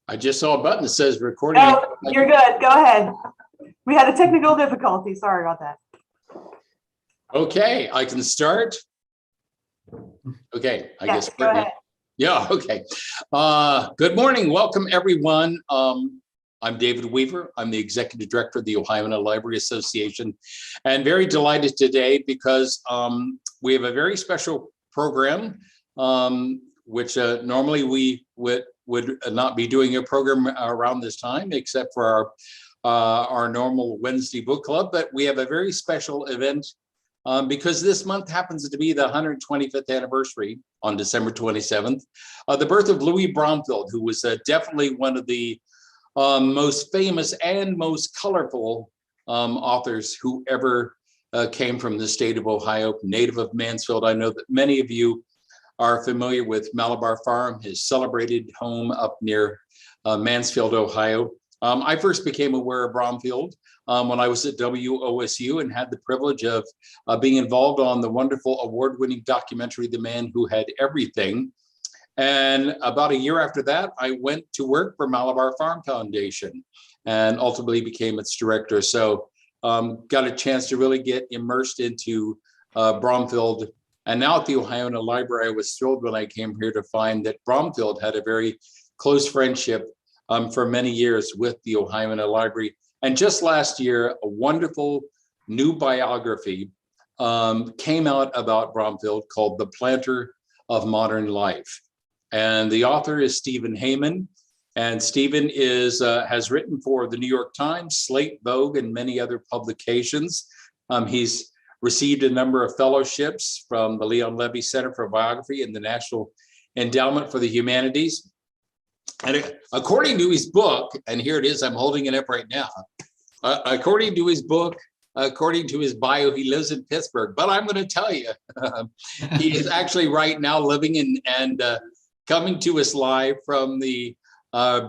I just saw a button that says recording. Oh, you're good. Go ahead. We had a technical difficulty. Sorry about that. Okay, I can start. Okay, I guess. Go ahead. Yeah, okay. Good morning. Welcome, everyone. I'm David Weaver. I'm the Executive Director of the Ohio Library Association, and very delighted today because we have a very special program, which normally we would not be doing a program around this time, except for our normal Wednesday book club. But we have a very special event because this month happens to be the 125th anniversary on December 27th, the birth of Louis Bromfield, who was definitely one of the most famous and most colorful authors who ever came from the state of Ohio, native of Mansfield. I know that many of you are familiar with Malabar Farm, his celebrated home up near Mansfield, Ohio. I first became aware of Bromfield when I was at WOSU and had the privilege of being involved on the wonderful award-winning documentary, The Man Who Had Everything. And about a year after that, I went to work for Malabar Farm Foundation and ultimately became its director. So got a chance to really get immersed into Bromfield. And now at the Ohio Library, I was thrilled when I came here to find that Bromfield had a very close friendship for many years with the Ohio Library. And just last year, a wonderful new biography came out about Bromfield called The Planter of Modern Life. And the author is Stephen Heyman. And Stephen has written for the New York Times, Slate, Vogue, and many other publications. He's received a number of fellowships from the Leon Levy Center for Biography and the National Endowment for the Humanities. And according to his book, and here it is, I'm holding it up right now. According to his book, according to his bio, he lives in Pittsburgh. But I'm going to tell you, he is actually right now living in and coming to us live from the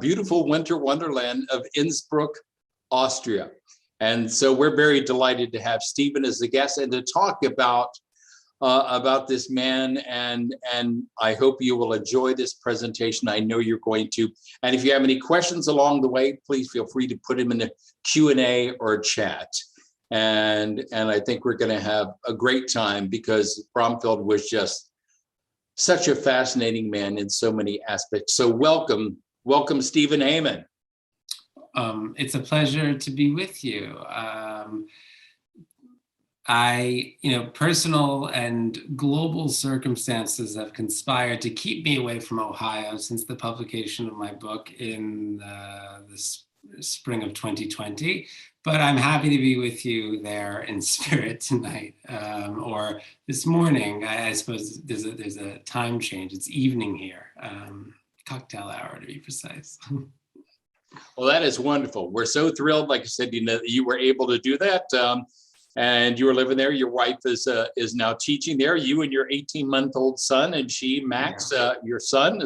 beautiful winter wonderland of Innsbruck, Austria. And so we're very delighted to have Stephen as a guest and to talk about this man. And I hope you will enjoy this presentation. I know you're going to. And if you have any questions along the way, please feel free to put them in the Q&A or chat. And I think we're going to have a great time because Bromfield was just such a fascinating man in so many aspects. So welcome, Stephen Heyman. It's a pleasure to be with you. Personal and global circumstances have conspired to keep me away from Ohio since the publication of my book in the spring of 2020. But I'm happy to be with you there in spirit tonight, or this morning. I suppose there's a time change. It's evening here, cocktail hour to be precise. Well, that is wonderful. We're so thrilled. Like I said, that you were able to do that, and you were living there. Your wife is now teaching there. You and your 18-month-old son, and Max, your son,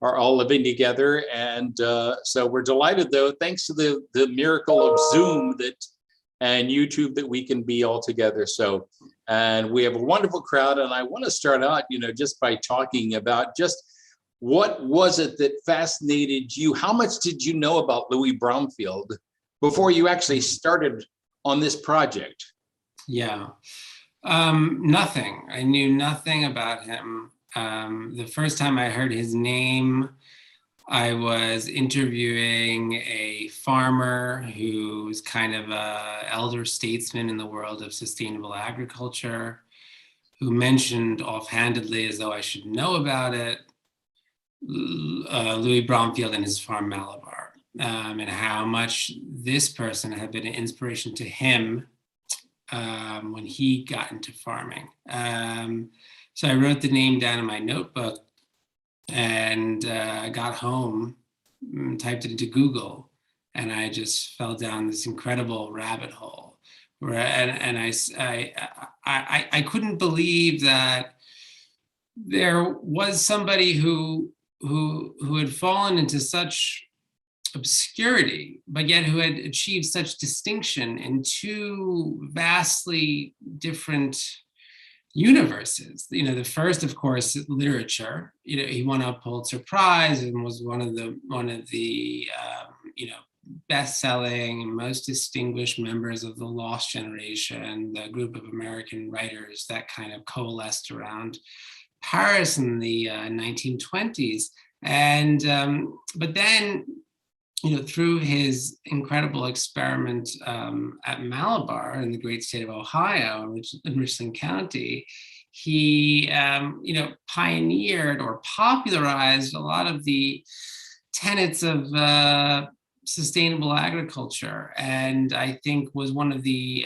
are all living together. And so we're delighted, though, thanks to the miracle of Zoom and YouTube, that we can be all together. So, and we have a wonderful crowd. And I want to start out, just by talking about just what was it that fascinated you? How much did you know about Louis Bromfield before you actually started on this project? Yeah, nothing. I knew nothing about him. The first time I heard his name, I was interviewing a farmer who was kind of an elder statesman in the world of sustainable agriculture, who mentioned offhandedly, as though I should know about it, Louis Bromfield and his farm Malabar, and how much this person had been an inspiration to him when he got into farming. So I wrote the name down in my notebook and got home, typed it into Google, and I just fell down this incredible rabbit hole. And I couldn't believe that there was somebody who had fallen into such obscurity, but yet who had achieved such distinction in two vastly different universes. The first, of course, literature. He won a Pulitzer Prize and was one of the best-selling and most distinguished members of the Lost Generation, the group of American writers that kind of coalesced around Paris in the 1920s. And but then, through his incredible experiment at Malabar in the great state of Ohio, in Richland County, he pioneered or popularized a lot of the tenets of sustainable agriculture, and I think was one of the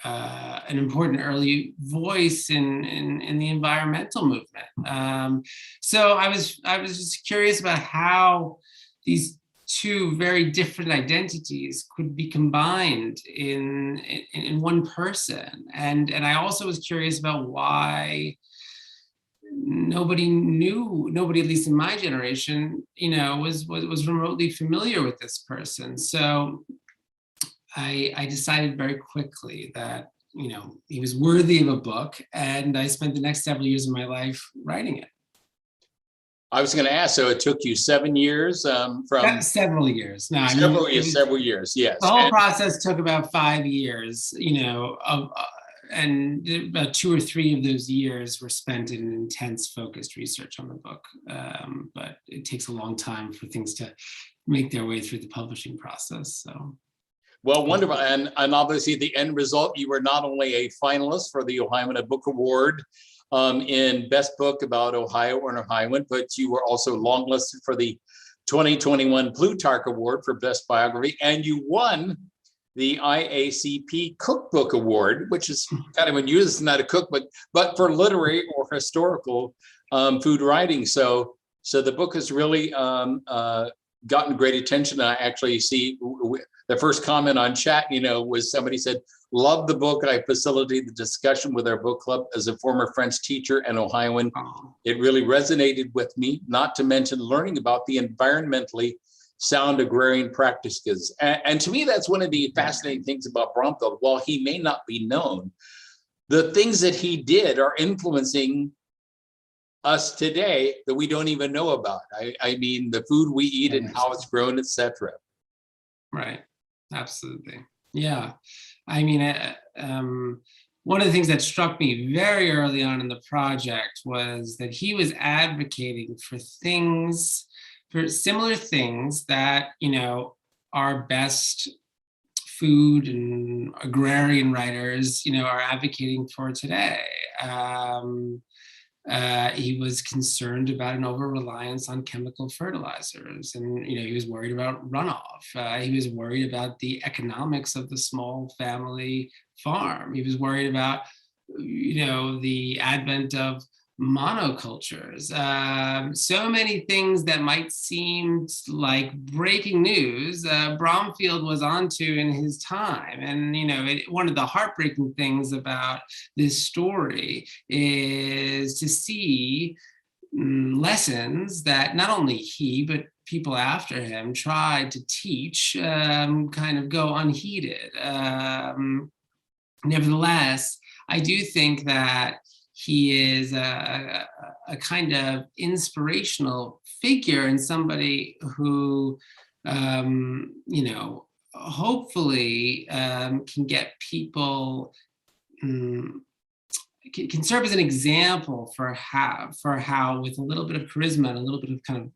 an important early voice in the environmental movement. So I was just curious about how these two very different identities could be combined in one person, and I also was curious about why nobody, at least in my generation, was remotely familiar with this person. So I decided very quickly that, he was worthy of a book, and I spent the next several years of my life writing it. I was going to ask, so it took you 7 years from several years. No, several years, yes. The whole process took about 5 years, and about 2 or 3 of those years were spent in intense, focused research on the book. But it takes a long time for things to make their way through the publishing process. So, well, wonderful, and obviously the end result, you were not only a finalist for the Ohio Book Award in Best Book about Ohio or an Ohioan, but you were also longlisted for the 2021 Plutarch Award for Best Biography, and you won the IACP Cookbook Award, which is kind of unusual. It's not a cookbook, but for literary or historical food writing. So the book has really gotten great attention. I actually see the first comment on chat, was somebody said, "Love the book. I facilitated the discussion with our book club as a former French teacher and Ohioan. It really resonated with me, not to mention learning about the environmentally sound agrarian practices." And to me, that's one of the fascinating things about Bromfield. While he may not be known, the things that he did are influencing us today that we don't even know about. I mean, the food we eat and how it's grown, etc. Right. Absolutely. Yeah. I mean, one of the things that struck me very early on in the project was that he was advocating for similar things that, our best food and agrarian writers, are advocating for today. He was concerned about an over-reliance on chemical fertilizers, and he was worried about runoff. He was worried about the economics of the small family farm. He was worried about, the advent of monocultures. So many things that might seem like breaking news, Bromfield was onto in his time. And, one of the heartbreaking things about this story is to see lessons that not only he, but people after him tried to teach kind of go unheeded. Nevertheless, I do think that he is a kind of inspirational figure and somebody who, hopefully can get people, can serve as an example for how with a little bit of charisma and a little bit of kind of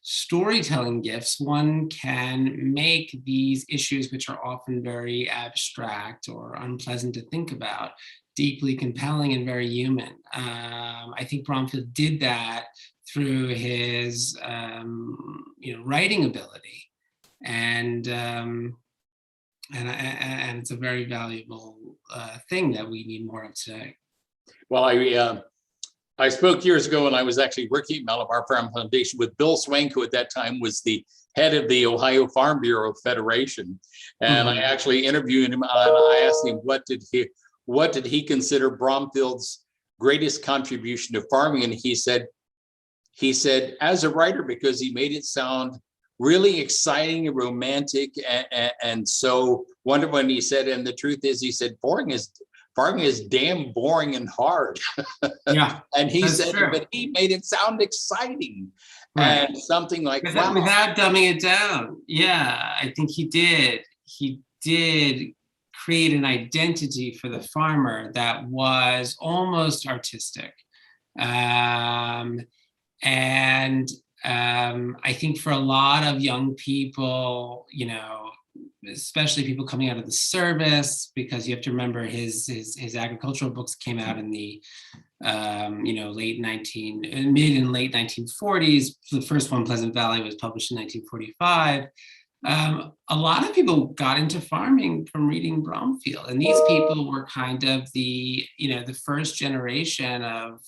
storytelling gifts, one can make these issues, which are often very abstract or unpleasant to think about, deeply compelling and very human. I think Bromfield did that through his, writing ability, and it's a very valuable thing that we need more of today. Well, I spoke years ago when I was actually working at Malabar Farm Foundation with Bill Swank, who at that time was the head of the Ohio Farm Bureau Federation, and I actually interviewed him and I asked him what did he consider Bromfield's greatest contribution to farming, and he said as a writer, because he made it sound really exciting and romantic and so wonderful. And he said, and the truth is, he said, farming is damn boring and hard. Yeah, And he that's said, true. but he made it sound exciting. Right. And something like, Without, wow. without dumbing it down. Yeah, I think he did. He did create an identity for the farmer that was almost artistic. Um, and I think for a lot of young people, you know, especially people coming out of the service, because you have to remember his agricultural books came out in the you know, mid and late 1940s. The first one, Pleasant Valley, was published in 1945. A lot of people got into farming from reading Bromfield, and these people were kind of the, you know, the first generation of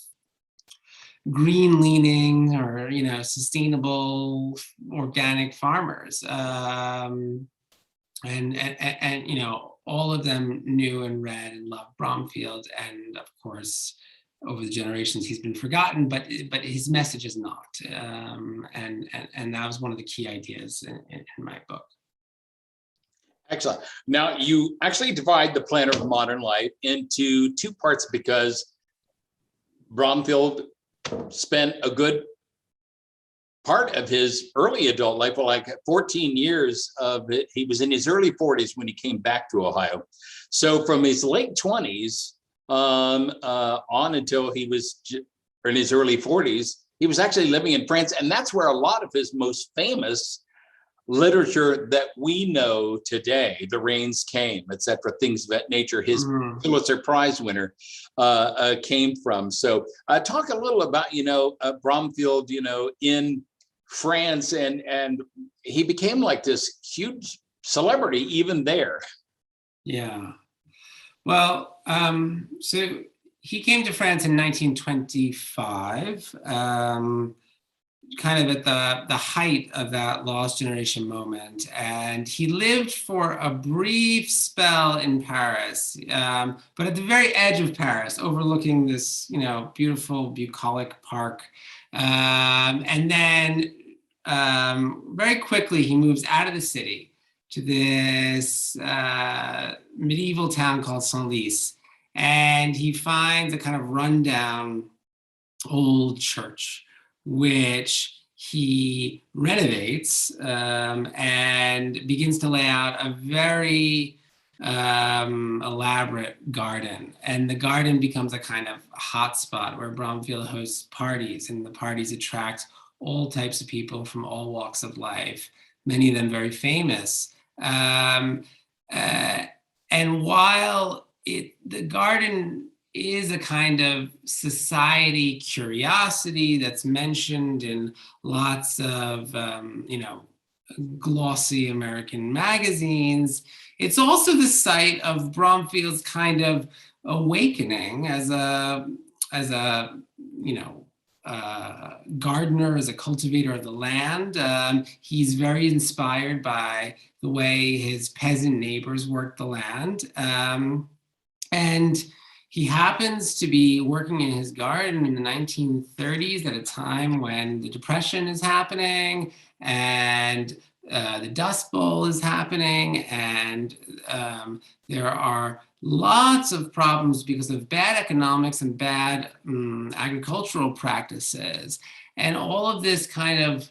green leaning, or, you know, sustainable organic farmers. And you know, all of them knew and read and loved Bromfield, and of course, over the generations, he's been forgotten, but his message is not. And that was one of the key ideas in my book. Excellent. Now, you actually divide the Planner of Modern Life into two parts because Bromfield spent a good part of his early adult life, well, like 14 years of it. He was in his early 40s when he came back to Ohio. So from his late 20s on until he was in his early 40s, he was actually living in France. And that's where a lot of his most famous literature that we know today, The Rains Came, etc., things of that nature, his Pulitzer Prize winner, came from. So talk a little about, you know, Bromfield, you know, in France, and he became like this huge celebrity even there. Yeah. Well, so he came to France in 1925. Kind of at the height of that lost generation moment. And he lived for a brief spell in Paris, but at the very edge of Paris, overlooking this, you know, beautiful bucolic park. And then very quickly, he moves out of the city to this medieval town called Senlis. And he finds a kind of rundown old church, which he renovates and begins to lay out a very elaborate garden. And the garden becomes a kind of hotspot where Bromfield hosts parties, and the parties attract all types of people from all walks of life, many of them very famous. And while the garden is a kind of society curiosity that's mentioned in lots of, you know, glossy American magazines, it's also the site of Bromfield's kind of awakening as a you know, gardener, as a cultivator of the land. He's very inspired by the way his peasant neighbors work the land. And he happens to be working in his garden in the 1930s at a time when the Depression is happening and the Dust Bowl is happening, and there are lots of problems because of bad economics and bad agricultural practices. And all of this kind of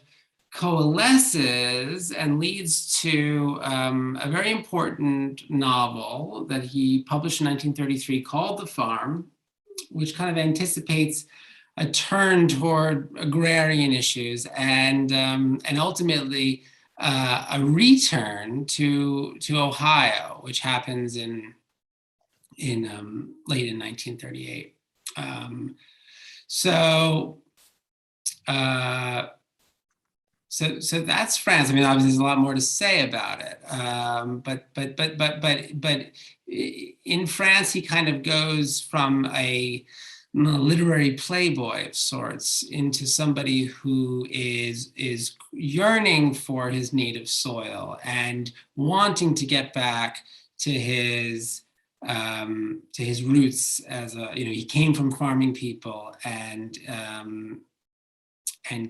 coalesces and leads to a very important novel that he published in 1933 called The Farm, which kind of anticipates a turn toward agrarian issues and ultimately a return to Ohio, which happens in late in 1938. So that's France. I mean, obviously, there's a lot more to say about it. But in France, he kind of goes from a literary playboy of sorts into somebody who is yearning for his native soil and wanting to get back to his roots as a, you know, he came from farming people, and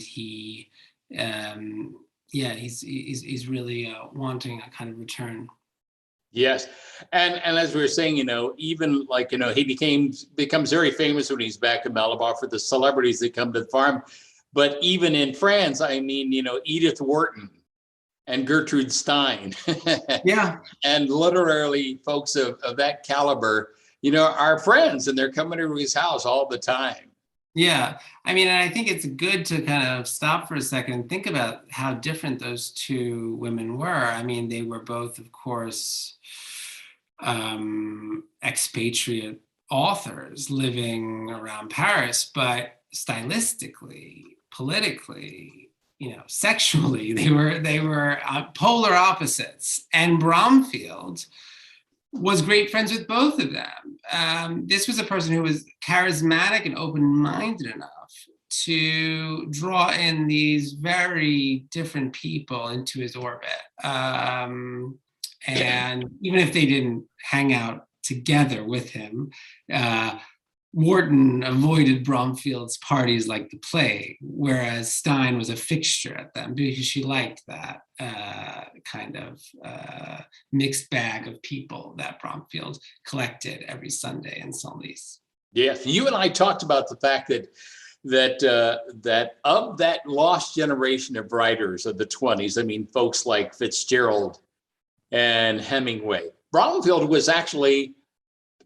he he's really wanting a kind of return. Yes. And as we were saying, even like, he becomes very famous when he's back in Malabar for the celebrities that come to the farm. But even in France, I mean, Edith Wharton and Gertrude Stein. Yeah. And literally folks of that caliber, are friends, and they're coming to his house all the time. Yeah. I mean, and I think it's good to kind of stop for a second and think about how different those two women were. I mean, they were both, of course, expatriate authors living around Paris, but stylistically, politically, sexually, they were polar opposites. And Bromfield was great friends with both of them. This was a person who was charismatic and open-minded enough to draw in these very different people into his orbit. And even if they didn't hang out together with him, Wharton avoided Bromfield's parties like the plague, whereas Stein was a fixture at them because she liked that kind of mixed bag of people that Bromfield collected every Sunday in Senlis. Yes, you and I talked about the fact that of that lost generation of writers of the 20s, I mean, folks like Fitzgerald and Hemingway, Bromfield was actually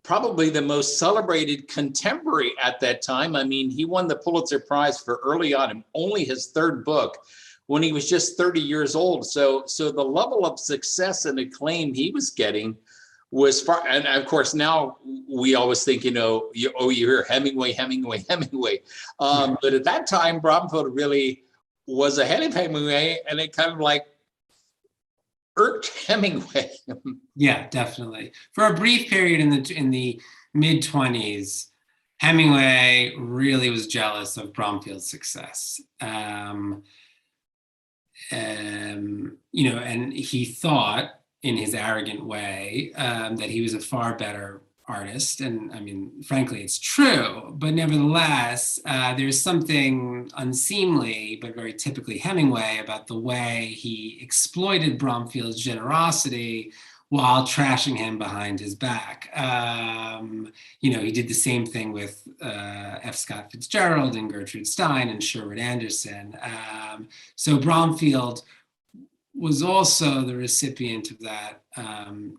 probably the most celebrated contemporary at that time. I mean, he won the Pulitzer Prize for early on, only his third book, when he was just 30 years old. So the level of success and acclaim he was getting was far. And of course, now we always think, you hear Hemingway. But at that time, Bromfield really was ahead of Hemingway, and it kind of like irked Hemingway. Yeah, definitely. For a brief period in the mid-20s, Hemingway really was jealous of Bromfield's success. And he thought, in his arrogant way, that he was a far better artist. And I mean, frankly, it's true. But nevertheless, there's something unseemly, but very typically Hemingway, about the way he exploited Bromfield's generosity while trashing him behind his back. He did the same thing with F. Scott Fitzgerald and Gertrude Stein and Sherwood Anderson. So Bromfield was also the recipient of that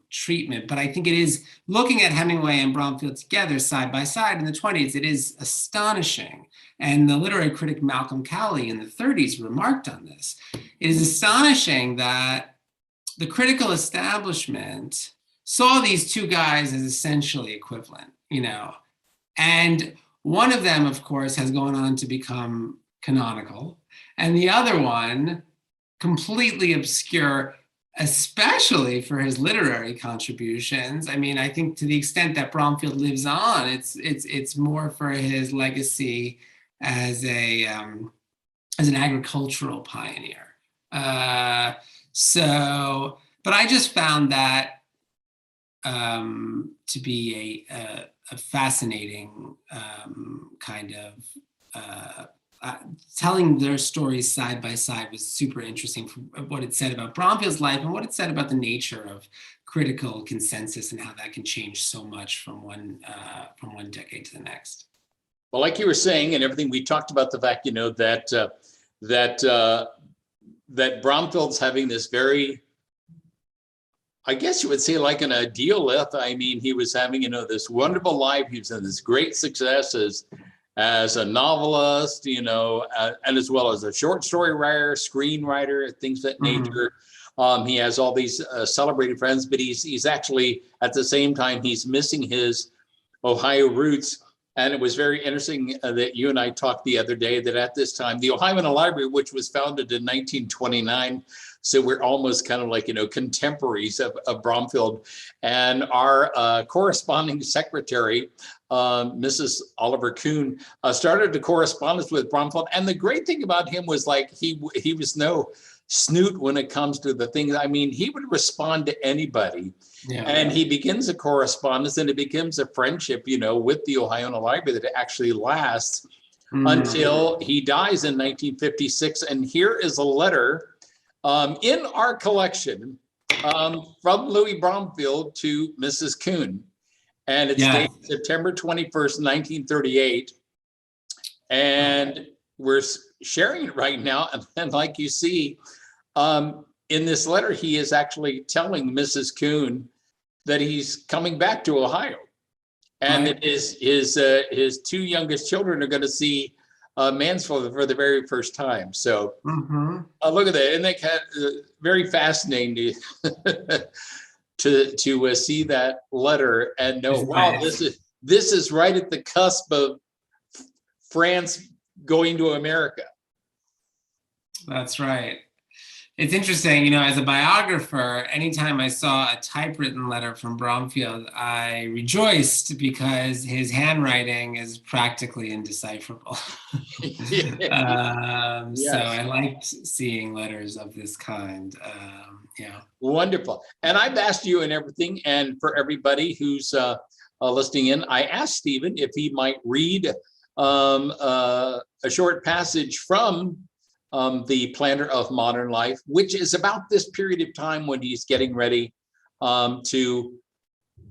treatment. But I think it is, looking at Hemingway and Bromfield together side by side in the 20s, it is astonishing. And the literary critic Malcolm Cowley in the 30s remarked on this. It is astonishing that the critical establishment saw these two guys as essentially equivalent, And one of them, of course, has gone on to become canonical, and the other one completely obscure, especially for his literary contributions. I mean, I think to the extent that Bromfield lives on, it's more for his legacy as an agricultural pioneer. But I just found that to be a fascinating kind of telling their stories side by side was super interesting for what it said about Bromfield's life and what it said about the nature of critical consensus and how that can change so much from one decade to the next. Well, like you were saying, and everything, we talked about the fact, that Bromfield's having this very, I guess you would say, like an ideal life. I mean, he was having, this wonderful life. He was in this great success as a novelist, and as well as a short story writer, screenwriter, things of that nature. He has all these celebrated friends, but he's actually, at the same time, he's missing his Ohio roots. And it was very interesting that you and I talked the other day that at this time, the Ohio Library, which was founded in 1929, so we're almost kind of like, contemporaries of Bromfield, and our corresponding secretary, Mrs. Oliver Kuhn, started a correspondence with Bromfield. And the great thing about him was like, he was no snoot when it comes to the things. I mean, he would respond to anybody. Yeah. And he begins a correspondence, and it becomes a friendship, with the Ohio Library that actually lasts until he dies in 1956. And here is a letter in our collection From Louis Bromfield to Mrs. Kuhn. And it's Yes. dated September 21st, 1938. And we're sharing it right now. And like you see, in this letter, he is actually telling Mrs. Kuhn that he's coming back to Ohio. And Right. that his two youngest children are going to see Mansfield for the very first time. So look at that. And they kind of very fascinating to see that letter and know, wow, this is right at the cusp of France going to America. That's right. It's interesting, you know, as a biographer, anytime I saw a typewritten letter from Bromfield, I rejoiced because his handwriting is practically indecipherable. Yes. So I liked seeing letters of this kind. Yeah. Wonderful. And I've asked you and everything, and for everybody who's listening in, I asked Stephen if he might read a short passage from the Planter of Modern Life, which is about this period of time when he's getting ready to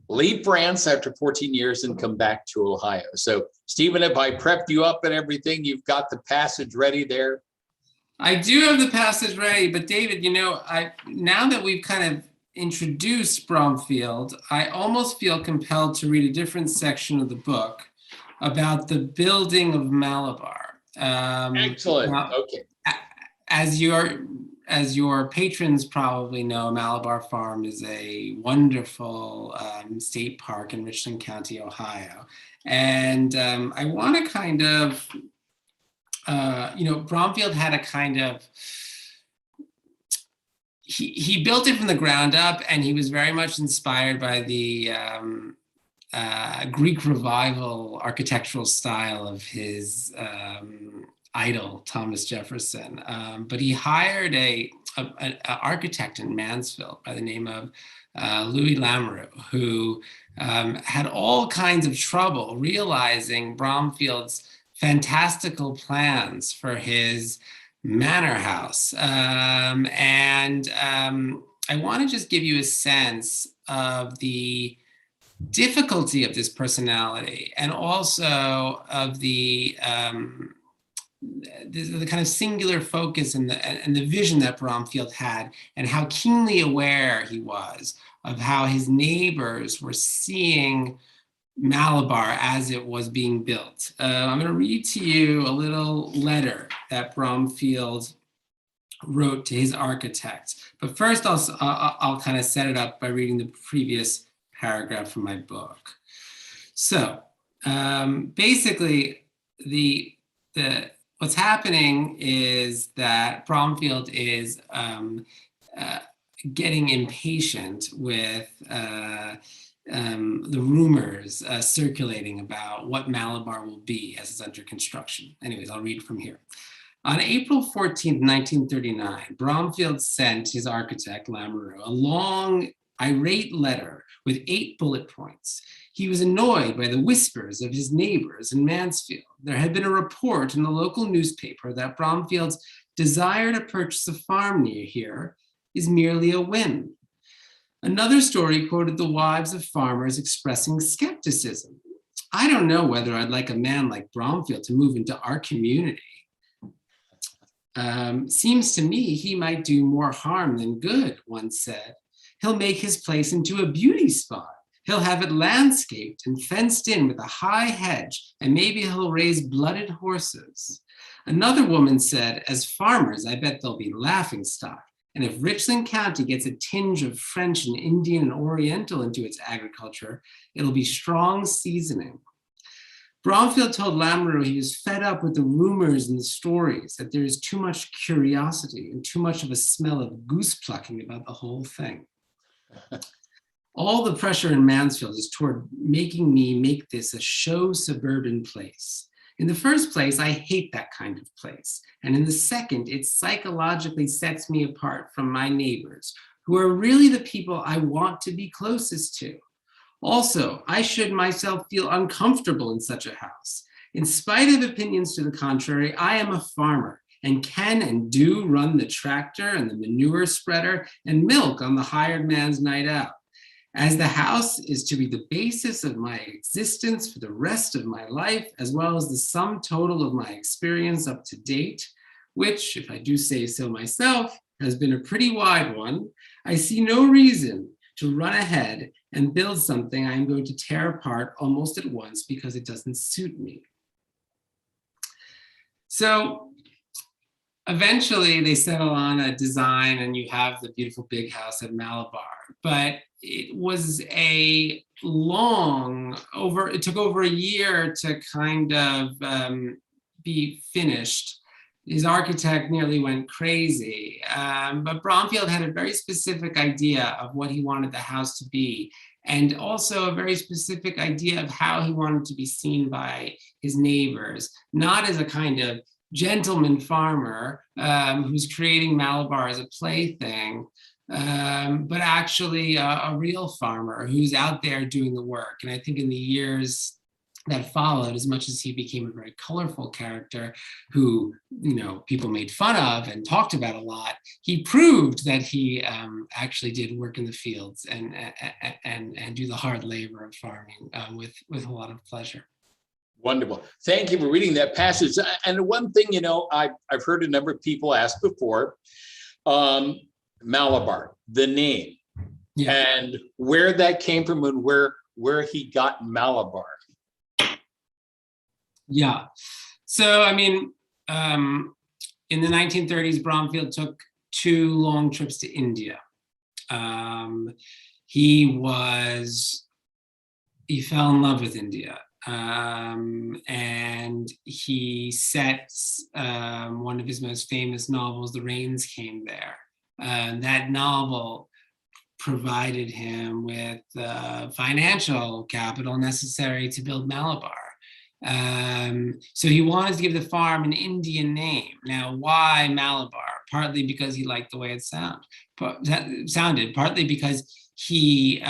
leave France after 14 years and come back to Ohio. So, Stephen, if I prepped you up and everything, you've got the passage ready there? I do have the passage ready, but David, you know, now that we've kind of introduced Bromfield, I almost feel compelled to read a different section of the book about the building of Malabar. Excellent. Now, okay. As your patrons probably know, Malabar Farm is a wonderful state park in Richland County, Ohio. And I want to kind of, you know, Bromfield had a kind of, he built it from the ground up, and he was very much inspired by the Greek revival architectural style of his idol, Thomas Jefferson. But he hired an architect in Mansfield by the name of Louis Lamoureux, who had all kinds of trouble realizing Bromfield's fantastical plans for his manor house. And I want to just give you a sense of the difficulty of this personality, and also of the kind of singular focus and the vision that Bromfield had, and how keenly aware he was of how his neighbors were seeing Malabar as it was being built. I'm going to read to you a little letter that Bromfield wrote to his architect. But first, I'll kind of set it up by reading the previous paragraph from my book. So basically, what's happening is that Bromfield is getting impatient with the rumors circulating about what Malabar will be as it's under construction. Anyways, I'll read from here. On April 14th, 1939, Bromfield sent his architect, Lamoureux, a long, irate letter with 8 bullet points. He was annoyed by the whispers of his neighbors in Mansfield. There had been a report in the local newspaper that Bromfield's desire to purchase a farm near here is merely a whim. Another story quoted the wives of farmers expressing skepticism. I don't know whether I'd like a man like Bromfield to move into our community. Seems to me he might do more harm than good, one said. He'll make his place into a beauty spot. He'll have it landscaped and fenced in with a high hedge, and maybe he'll raise blooded horses. Another woman said, as farmers, I bet they'll be laughingstock. And if Richland County gets a tinge of French and Indian and Oriental into its agriculture, it'll be strong seasoning. Bromfield told Lamoureux he was fed up with the rumors and the stories, that there is too much curiosity and too much of a smell of goose plucking about the whole thing. All the pressure in Mansfield is toward making me make this a show suburban place. In the first place, I hate that kind of place. And in the second, it psychologically sets me apart from my neighbors, who are really the people I want to be closest to. Also, I should myself feel uncomfortable in such a house. In spite of opinions to the contrary, I am a farmer, and can and do run the tractor and the manure spreader and milk on the hired man's night out. As the house is to be the basis of my existence for the rest of my life, as well as the sum total of my experience up to date, which, if I do say so myself, has been a pretty wide one, I see no reason to run ahead and build something I'm going to tear apart almost at once because it doesn't suit me. So eventually they settle on a design and you have the beautiful big house at Malabar, but it was it took over a year to kind of be finished. His architect nearly went crazy, but Bromfield had a very specific idea of what he wanted the house to be, and also a very specific idea of how he wanted to be seen by his neighbors, not as a kind of gentleman farmer who's creating Malabar as a plaything, but actually a real farmer who's out there doing the work. And I think in the years that followed, as much as he became a very colorful character who, people made fun of and talked about a lot, he proved that he actually did work in the fields and do the hard labor of farming with a lot of pleasure. Wonderful. Thank you for reading that passage. And one thing, I've heard a number of people ask before, Malabar, the name, and where that came from and where he got Malabar. Yeah. So, in the 1930s, Bromfield took 2 long trips to India. He fell in love with India. And he set one of his most famous novels, The Rains Came There. That novel provided him with financial capital necessary to build Malabar. So he wanted to give the farm an Indian name. Now, why Malabar? Partly because he liked the way it sounded, partly because he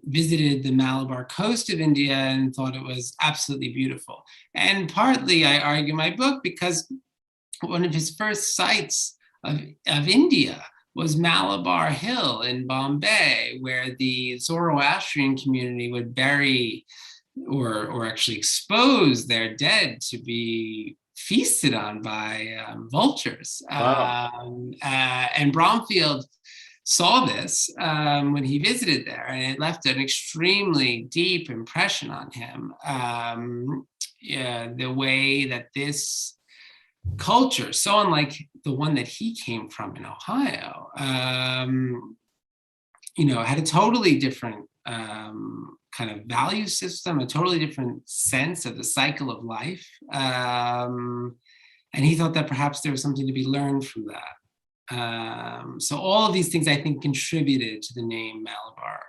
visited the Malabar coast of India and thought it was absolutely beautiful. And partly, I argue in my book, because one of his first sights of India was Malabar Hill in Bombay, where the Zoroastrian community would bury or actually expose their dead to be feasted on by vultures. Wow. And Bromfield saw this when he visited there, and it left an extremely deep impression on him. The way that this culture, so unlike the one that he came from in Ohio, had a totally different kind of value system, a totally different sense of the cycle of life. And he thought that perhaps there was something to be learned from that. So all of these things, I think, contributed to the name Malabar.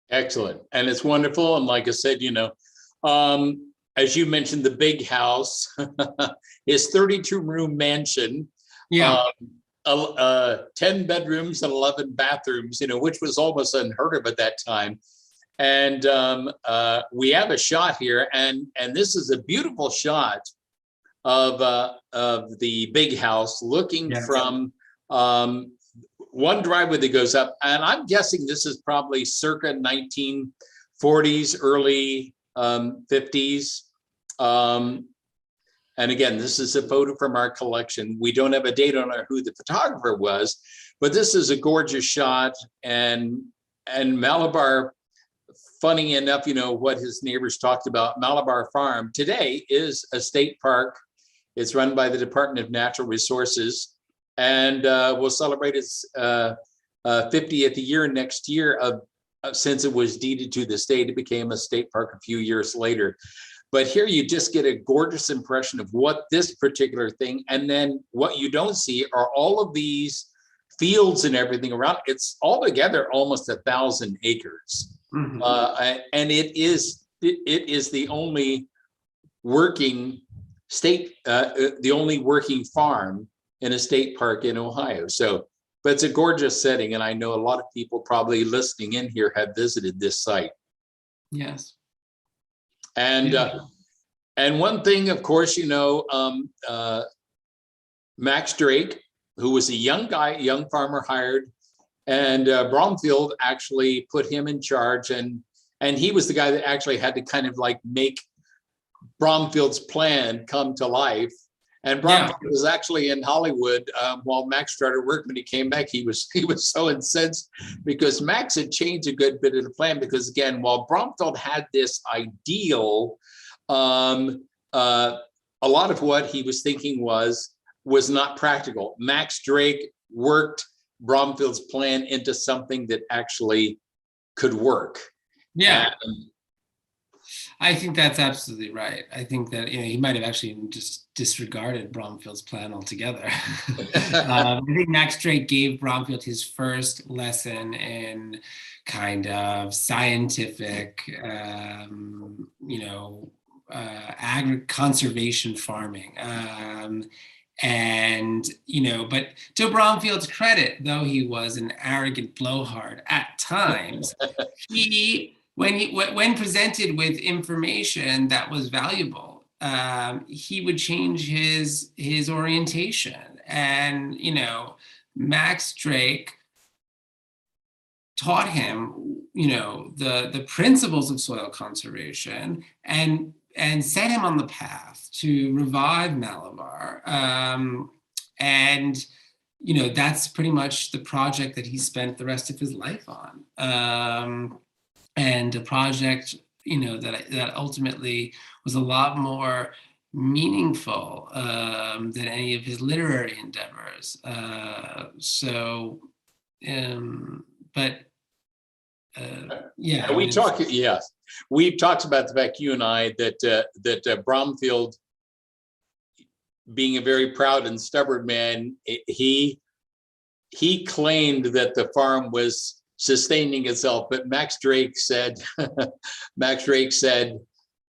Excellent. And it's wonderful. And like I said, as you mentioned, the big house, his 32-room mansion, 10 bedrooms and 11 bathrooms, which was almost unheard of at that time. And we have a shot here, and this is a beautiful shot of the big house looking from one driveway that goes up. And I'm guessing this is probably circa 1940s, early 50s. And again, this is a photo from our collection. We don't have a date on who the photographer was, but this is a gorgeous shot. And Malabar, funny enough, what his neighbors talked about, Malabar Farm today is a state park. It's run by the Department of Natural Resources, and will celebrate its 50th year next year since it was deeded to the state. It became a state park a few years later. But here you just get a gorgeous impression of what this particular thing, and then what you don't see are all of these fields and everything around. It's altogether almost 1,000 acres. Mm-hmm. And it is the only working the only working farm in a state park in Ohio. So, but it's a gorgeous setting, and I know a lot of people probably listening in here have visited this site. Yes. And one thing, of course, Max Drake, who was a young guy, young farmer hired, and Bromfield actually put him in charge, and he was the guy that actually had to kind of like make Bromfield's plan come to life. And Bromfield was actually in Hollywood while Max started work. When he came back, he was so incensed because Max had changed a good bit of the plan. Because again, while Bromfield had this ideal, a lot of what he was thinking was not practical. Max Drake worked Bromfield's plan into something that actually could work. Yeah. I think that's absolutely right. I think that he might have actually just disregarded Bromfield's plan altogether. I think Max Drake gave Bromfield his first lesson in kind of scientific, conservation farming. But to Bromfield's credit, though he was an arrogant blowhard at times, when presented with information that was valuable, he would change his orientation. And Max Drake taught him the principles of soil conservation and set him on the path to revive Malabar. That's pretty much the project that he spent the rest of his life on. And a project, that ultimately was a lot more meaningful than any of his literary endeavors. We've talked about the fact, you and I, that Bromfield, being a very proud and stubborn man, he claimed that the farm was sustaining itself, but Max Drake said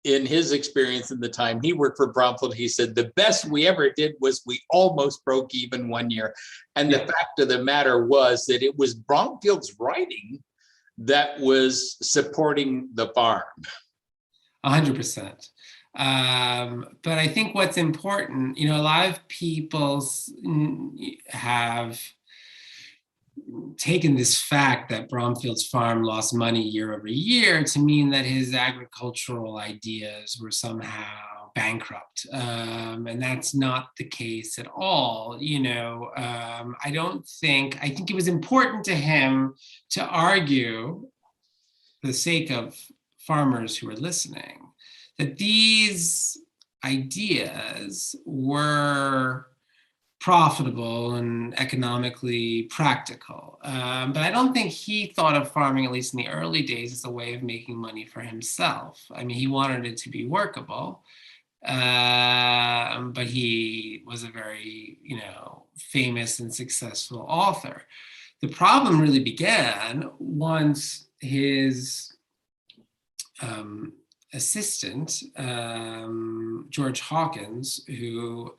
in his experience in the time he worked for Bromfield, he said the best we ever did was we almost broke even one year. And the fact of the matter was that it was Bromfield's writing that was supporting the farm. 100%. But I think what's important, a lot of people have taken this fact that Bromfield's farm lost money year over year to mean that his agricultural ideas were somehow bankrupt. And that's not the case at all. I think it was important to him to argue, for the sake of farmers who are listening, that these ideas were profitable and economically practical. But I don't think he thought of farming, at least in the early days, as a way of making money for himself. I mean, he wanted it to be workable, but he was a very, famous and successful author. The problem really began once his assistant, George Hawkins, who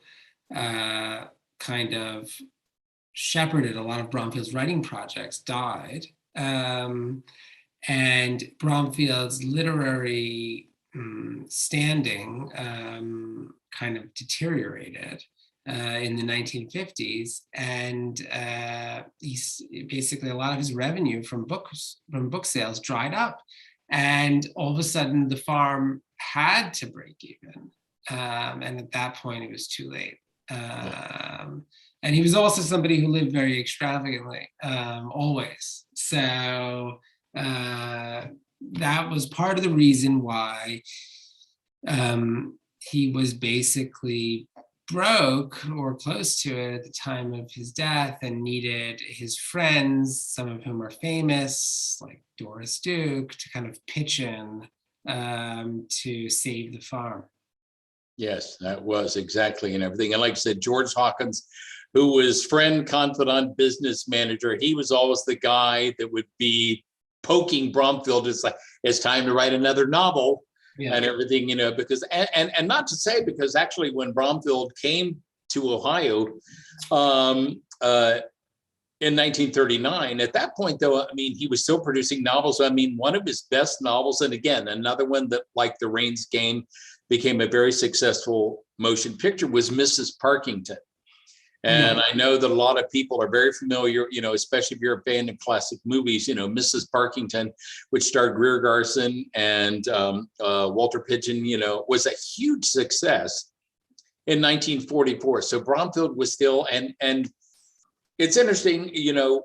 kind of shepherded a lot of Bromfield's writing projects, died. And Bromfield's literary standing kind of deteriorated in the 1950s. And basically a lot of his revenue from book sales dried up. And all of a sudden the farm had to break even. And at that point it was too late. And he was also somebody who lived very extravagantly, always. So that was part of the reason why he was basically broke or close to it at the time of his death and needed his friends, some of whom are famous, like Doris Duke, to kind of pitch in to save the farm. Yes, that was exactly, and everything. And like I said, George Hawkins, who was friend, confidant, business manager, he was always the guy that would be poking Bromfield. It's like, it's time to write another novel. Yeah. And everything, because, and not to say, because actually when Bromfield came to Ohio in 1939, at that point, though, I mean, he was still producing novels. I mean, one of his best novels, and again, another one that, like The Rains Game, became a very successful motion picture, was Mrs. Parkington. And I know that a lot of people are very familiar, especially if you're a fan of classic movies, Mrs. Parkington, which starred Greer Garson and Walter Pidgeon, was a huge success in 1944. So Bromfield was still, and it's interesting,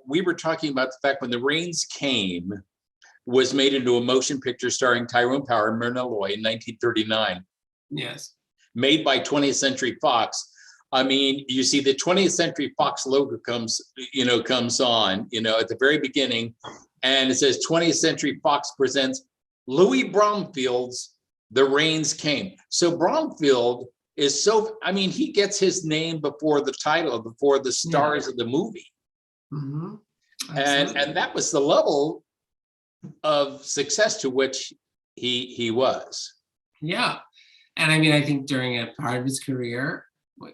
we were talking about the fact when The Rains Came was made into a motion picture starring Tyrone Power and Myrna Loy in 1939. Yes. Made by 20th Century Fox. I mean, you see the 20th Century Fox logo comes on, at the very beginning, and it says 20th Century Fox presents Louis Bromfield's The Rains Came. So Bromfield is he gets his name before the title, before the stars of the movie. Mm-hmm. And that was the level of success to which he was. Yeah. And I mean, I think during a part of his career,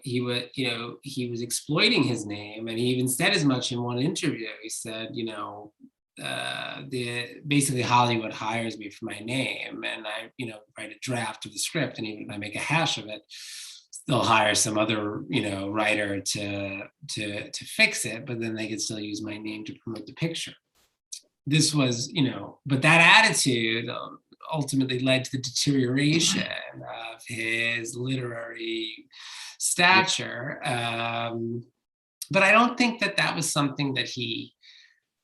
he was exploiting his name, and he even said as much in one interview. He said, basically Hollywood hires me for my name, and I, write a draft of the script, and even if I make a hash of it, they'll hire some other, writer to fix it, but then they could still use my name to promote the picture. This was, but that attitude ultimately led to the deterioration of his literary stature. But I don't think that was something that he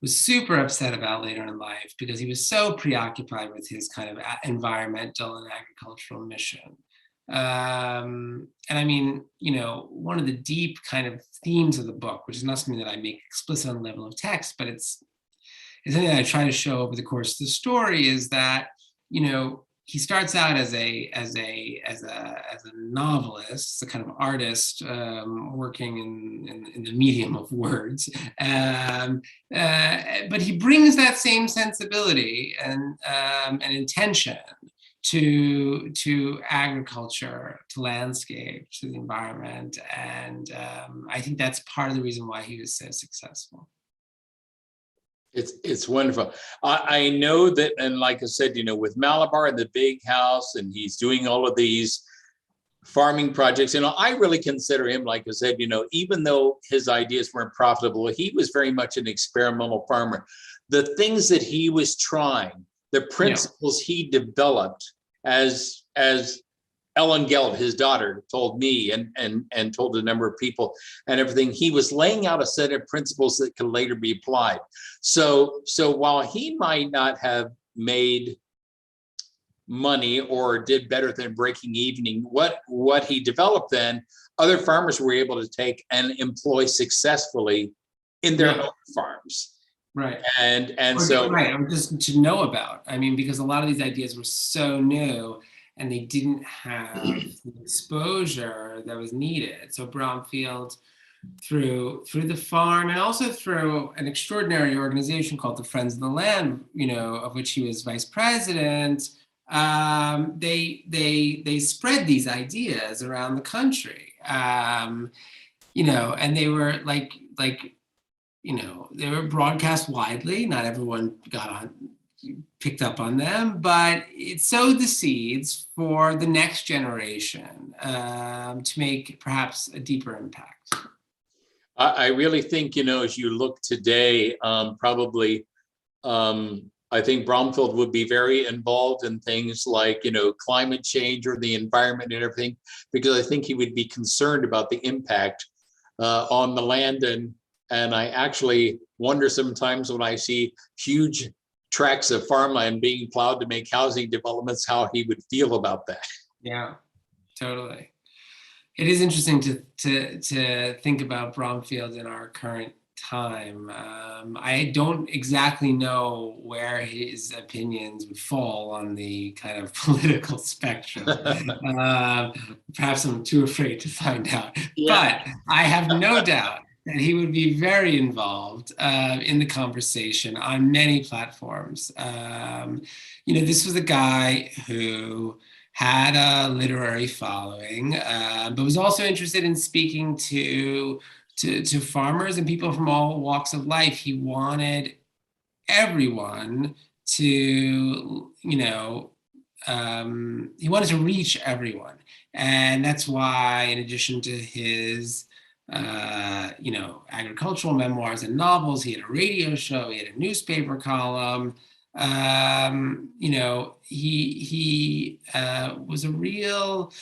was super upset about later in life, because he was so preoccupied with his kind of environmental and agricultural mission. And I mean, one of the deep kind of themes of the book, which is not something that I make explicit on the level of text, but it's something that I try to show over the course of the story, is that, he starts out as a novelist, a kind of artist, working in the medium of words, but he brings that same sensibility and intention to agriculture, to landscape, to the environment, and I think that's part of the reason why he was so successful. It's wonderful. I know that, and like I said, with Malabar and the big house, and he's doing all of these farming projects, I really consider him, like I said, even though his ideas weren't profitable, he was very much an experimental farmer. The things that he was trying, the principles he developed, as Ellen Gelb, his daughter, told me and told a number of people and everything, he was laying out a set of principles that could later be applied. So while he might not have made money or did better than breaking even, what he developed then, other farmers were able to take and employ successfully in their own farms. Right. Or just to know about. I mean, because a lot of these ideas were so new, and they didn't have the exposure that was needed. So Bromfield, through the farm, and also through an extraordinary organization called the Friends of the Land, of which he was vice president, they spread these ideas around the country, and they were they were broadcast widely. Not everyone picked up on them, but it sowed the seeds for the next generation to make perhaps a deeper impact. I really think, as you look today, probably, I think Bromfield would be very involved in things like, climate change or the environment and everything, because I think he would be concerned about the impact on the land. And I actually wonder sometimes when I see huge tracts of farmland being plowed to make housing developments, how he would feel about that. Yeah, totally. It is interesting to think about Bromfield in our current time. I don't exactly know where his opinions would fall on the kind of political spectrum. Perhaps I'm too afraid to find out. Yeah. But I have no doubt that he would be very involved in the conversation on many platforms. This was a guy who had a literary following, but was also interested in speaking to farmers and people from all walks of life. He wanted everyone to, he wanted to reach everyone. And that's why, in addition to his agricultural memoirs and novels. He had a radio show. He had a newspaper column. He was a real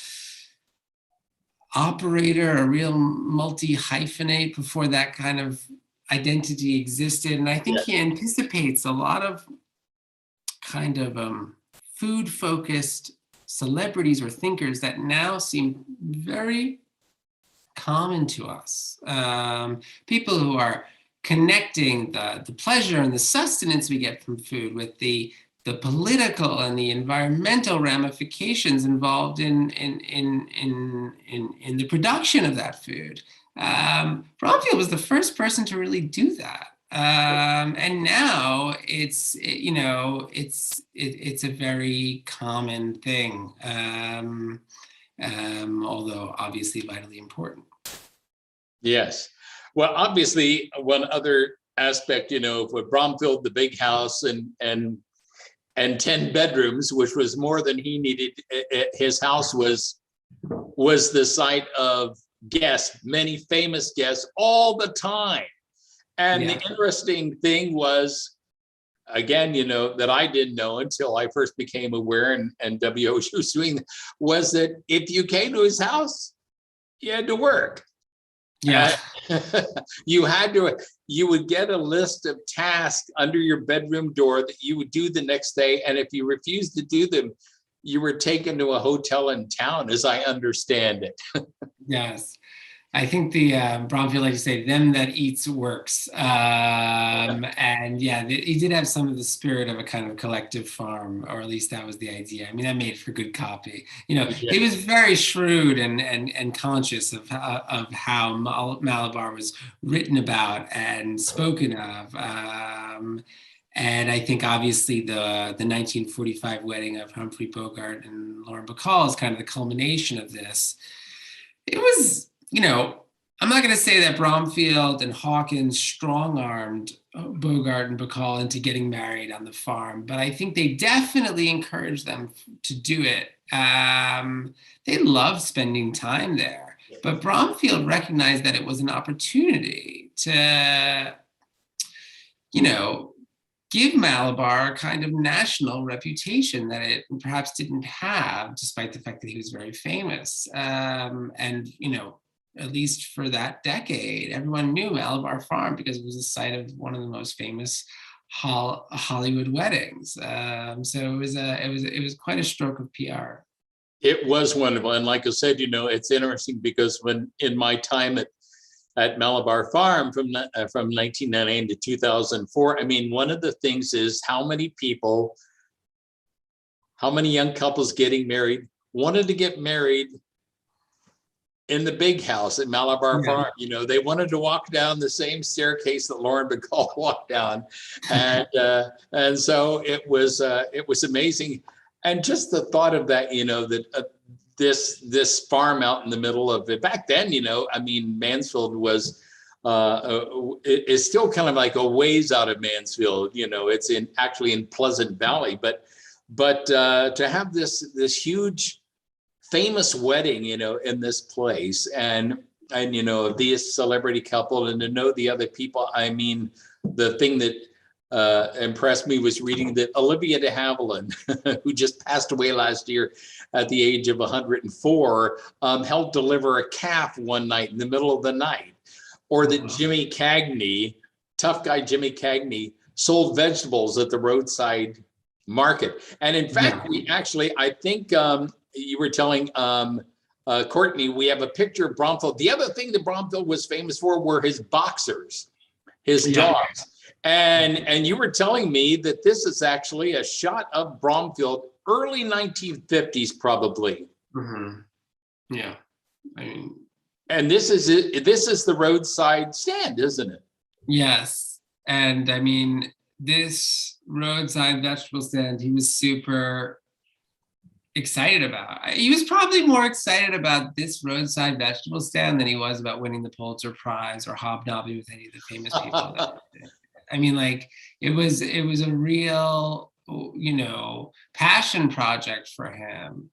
operator, a real multi-hyphenate before that kind of identity existed. And I think he anticipates a lot of kind of food-focused celebrities or thinkers that now seem very common to us. People who are connecting the pleasure and the sustenance we get from food with the political and the environmental ramifications involved in the production of that food. Bromfield was the first person to really do that. And now it's a very common thing, although obviously vitally important. Yes. Well, obviously, one other aspect, with Bromfield, the big house and 10 bedrooms, which was more than he needed. His house was the site of guests, many famous guests all the time. And the interesting thing was, again, that I didn't know until I first became aware, and WO was doing, was that if you came to his house, you had to work. Yeah. You would get a list of tasks under your bedroom door that you would do the next day. And if you refused to do them, you were taken to a hotel in town, as I understand it. Yes. I think the Bromfield, like you say, them that eats works. And yeah, he did have some of the spirit of a kind of collective farm, or at least that was the idea. I mean, that made for good copy. He was very shrewd and conscious of how Malabar was written about and spoken of. And I think obviously the 1945 wedding of Humphrey, Bogart, and Lauren Bacall is kind of the culmination of this. It was, I'm not going to say that Bromfield and Hawkins strong-armed Bogart and Bacall into getting married on the farm, but I think they definitely encouraged them to do it. They loved spending time there, but Bromfield recognized that it was an opportunity to, give Malabar a kind of national reputation that it perhaps didn't have, despite the fact that he was very famous. And, at least for that decade, everyone knew Malabar Farm because it was the site of one of the most famous Hollywood weddings. So it was quite a stroke of PR. It was wonderful. And like I said, it's interesting because when in my time at Malabar Farm from 1998 to 2004, I mean, one of the things is how many young couples getting married wanted to get married in the big house at Malabar Farm. They wanted to walk down the same staircase that Lauren Bacall walked down. And so it was amazing. And just the thought of that, that this farm out in the middle of it back then, Mansfield was is still kind of like a ways out of Mansfield. It's actually in Pleasant Valley, but to have this huge famous wedding, in this place, and this celebrity couple, and to know the other people. I mean, the thing that impressed me was reading that Olivia De Havilland, who just passed away last year at the age of 104, helped deliver a calf one night in the middle of the night. Or that Jimmy Cagney, tough guy Jimmy Cagney, sold vegetables at the roadside market. And in fact, I think you were telling Courtney, we have a picture of Bromfield. The other thing that Bromfield was famous for were his boxers, his dogs. And you were telling me that this is actually a shot of Bromfield, early 1950s, probably. Mm-hmm. Yeah. I mean, and this is it. This is the roadside stand, isn't it? Yes. And I mean, this roadside vegetable stand, he was super excited about. He was probably more excited about this roadside vegetable stand than he was about winning the Pulitzer Prize or hobnobbing with any of the famous people. I mean, like, it was a real, passion project for him.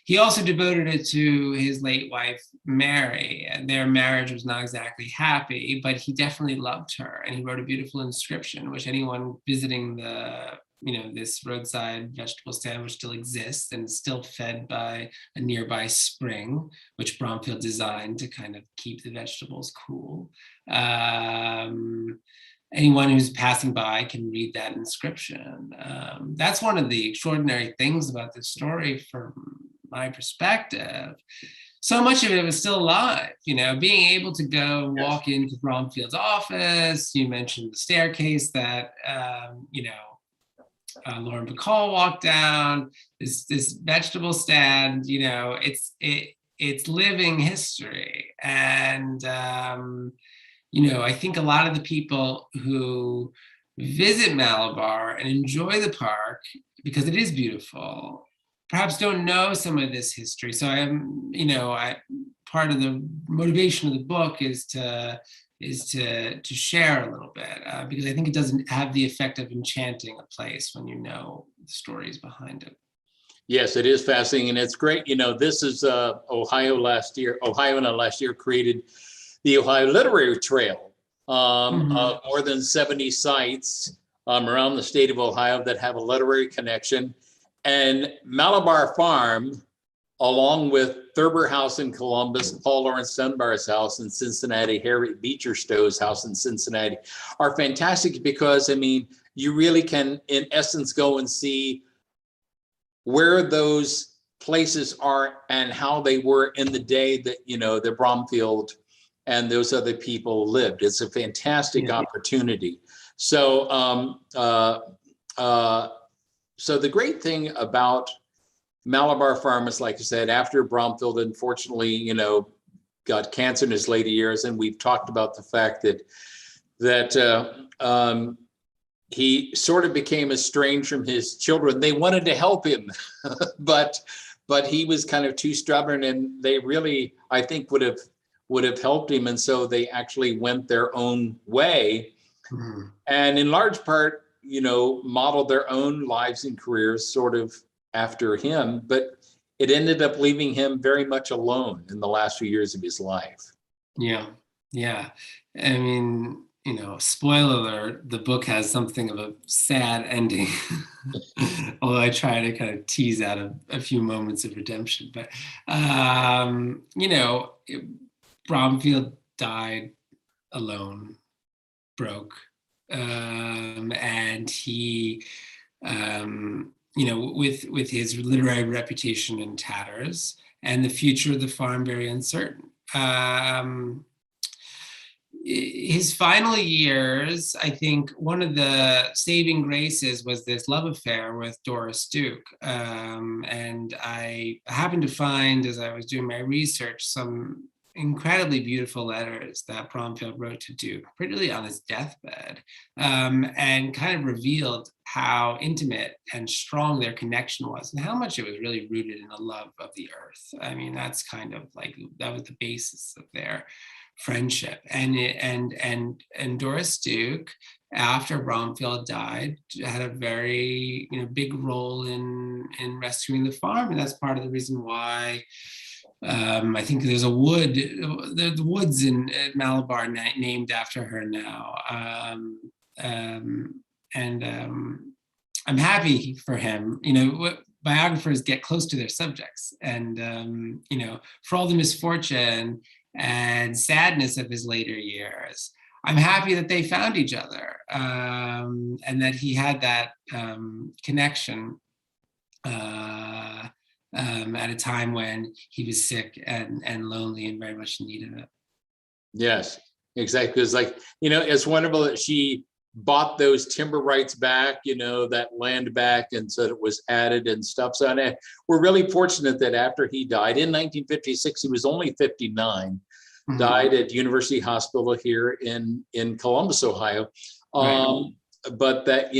he also devoted it to his late wife, Mary. And their marriage was not exactly happy, but he definitely loved her. And he wrote a beautiful inscription, which anyone visiting this roadside vegetable stand, which still exists and is still fed by a nearby spring, which Bromfield designed to kind of keep the vegetables cool. Anyone who's passing by can read that inscription. That's one of the extraordinary things about this story from my perspective. So much of it was still alive, being able to go walk into Bromfield's office. You mentioned the staircase that, Lauren Mccall walked down, this vegetable stand, it's living history. And, I think a lot of the people who visit Malabar and enjoy the park, because it is beautiful, perhaps don't know some of this history. So part of the motivation of the book is to share a little bit, because I think it doesn't have the effect of enchanting a place when you know the stories behind it. Yes, it is fascinating, and it's great. This is Ohio last year created the Ohio Literary Trail of more than 70 sites around the state of Ohio that have a literary connection. And Malabar Farm, along with Thurber House in Columbus, Paul Laurence Dunbar's house in Cincinnati, Harriet Beecher Stowe's house in Cincinnati, are fantastic because, you really can, in essence, go and see where those places are and how they were in the day that, the Bromfield and those other people lived. It's a fantastic opportunity. So, so the great thing about Malabar Farm is, like I said, after Bromfield, unfortunately, got cancer in his later years, and we've talked about the fact that he sort of became estranged from his children. They wanted to help him, but he was kind of too stubborn, and they really, I think, would have helped him, and so they actually went their own way, and in large part, modeled their own lives and careers sort of after him, but it ended up leaving him very much alone in the last few years of his life. Yeah. Spoiler alert, the book has something of a sad ending, although I try to kind of tease out a few moments of redemption. But, Bromfield died alone, broke, and he, with his literary reputation in tatters and the future of the farm very uncertain. His final years, I think one of the saving graces was this love affair with Doris Duke. And I happened to find, as I was doing my research, some incredibly beautiful letters that Bromfield wrote to Duke, particularly on his deathbed, and kind of revealed how intimate and strong their connection was and how much it was really rooted in a love of the earth. That's kind of that was the basis of their friendship. And Doris Duke, after Bromfield died, had a very big role in rescuing the farm, and that's part of the reason why I think there's the woods in Malabar named after her now. I'm happy for him. Biographers get close to their subjects, and for all the misfortune and sadness of his later years, I'm happy that they found each other, and that he had that connection at a time when he was sick and lonely and very much in need of it. Yes, exactly. It's it's wonderful that she bought those timber rights back, that land back, and so it was added and stuff. So we're really fortunate that after he died in 1956, he was only 59, died at University Hospital here in Columbus, Ohio. But that,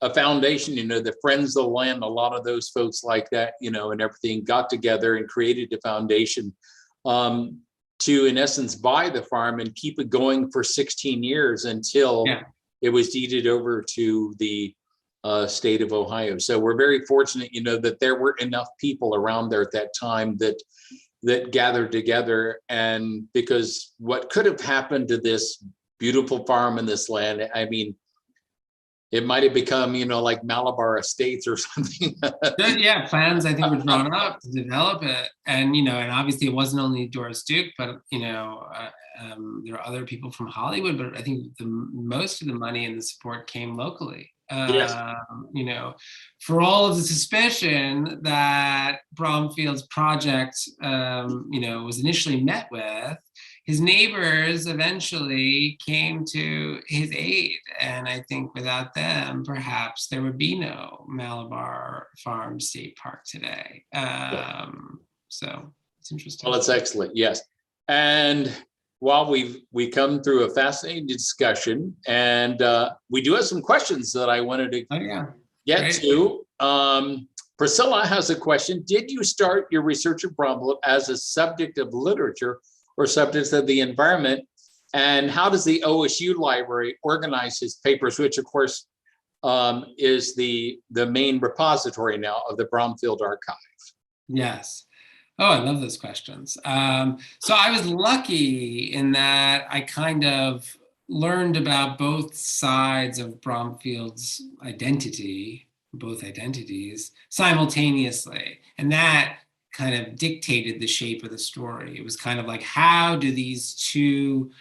a foundation, the Friends of the Land, a lot of those folks like that, and everything got together and created a foundation to, in essence, buy the farm and keep it going for 16 years until it was deeded over to the state of Ohio. So we're very fortunate, that there were enough people around there at that time that gathered together. And because what could have happened to this beautiful farm in this land, I mean, it might have become, like Malabar Estates or something. Yeah, plans I think were drawn up to develop it, and and obviously it wasn't only Doris Duke, but there are other people from Hollywood. But I think most of the money and the support came locally. Yes. For all of the suspicion that Bromfield's project, was initially met with, his neighbors eventually came to his aid. And I think without them, perhaps there would be no Malabar Farm State Park today. So it's interesting. Well, that's excellent. Yes. And while we come through a fascinating discussion, and we do have some questions that I wanted to get to. Priscilla has a question. Did you start your research at Bramble as a subject of literature or subjects of the environment? And how does the OSU library organize its papers, which of course is the main repository now of the Bromfield archive? Yes. Oh, I love those questions. So I was lucky in that I kind of learned about both sides of Bromfield's identity, both identities, simultaneously. And that kind of dictated the shape of the story. It was kind of like, how do these two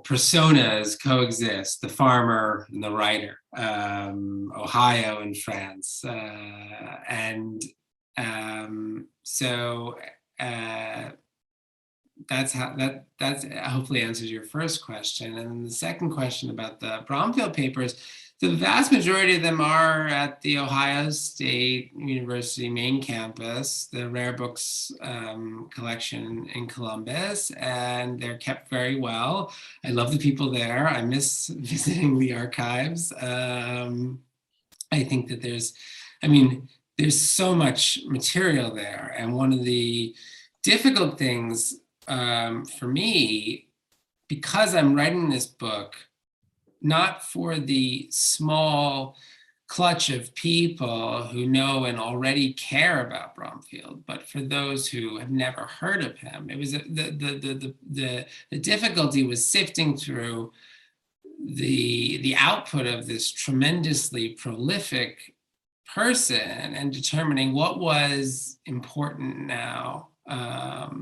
personas coexist, the farmer and the writer, Ohio and France. So that's hopefully answers your first question. And then the second question about the Bromfield Papers, the vast majority of them are at the Ohio State University main campus, the Rare Books collection in Columbus, and they're kept very well. I love the people there. I miss visiting the archives. I think that there's so much material there. And one of the difficult things for me, because I'm writing this book, not for the small clutch of people who know and already care about Bromfield, but for those who have never heard of him. It was the difficulty was sifting through the output of this tremendously prolific person and determining what was important now.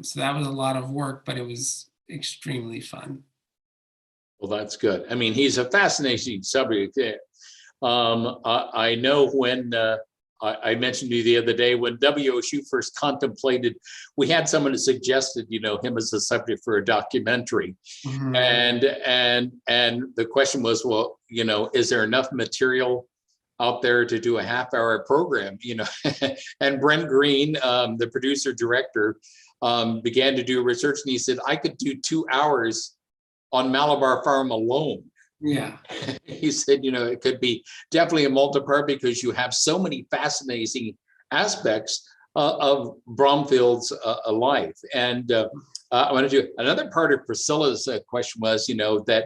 So that was a lot of work, but it was extremely fun. Well, that's good. I mean, he's a fascinating subject. I know when I mentioned to you the other day, when WSU first contemplated, we had someone that suggested, him as a subject for a documentary. Mm-hmm. And the question was, well, is there enough material out there to do a half-hour program? And Brent Green, the producer director, began to do research, and he said, I could do 2 hours on Malabar Farm alone. Yeah. He said, it could be definitely a multi-part because you have so many fascinating aspects of Bromfield's life. And I want to do another part of Priscilla's question was, that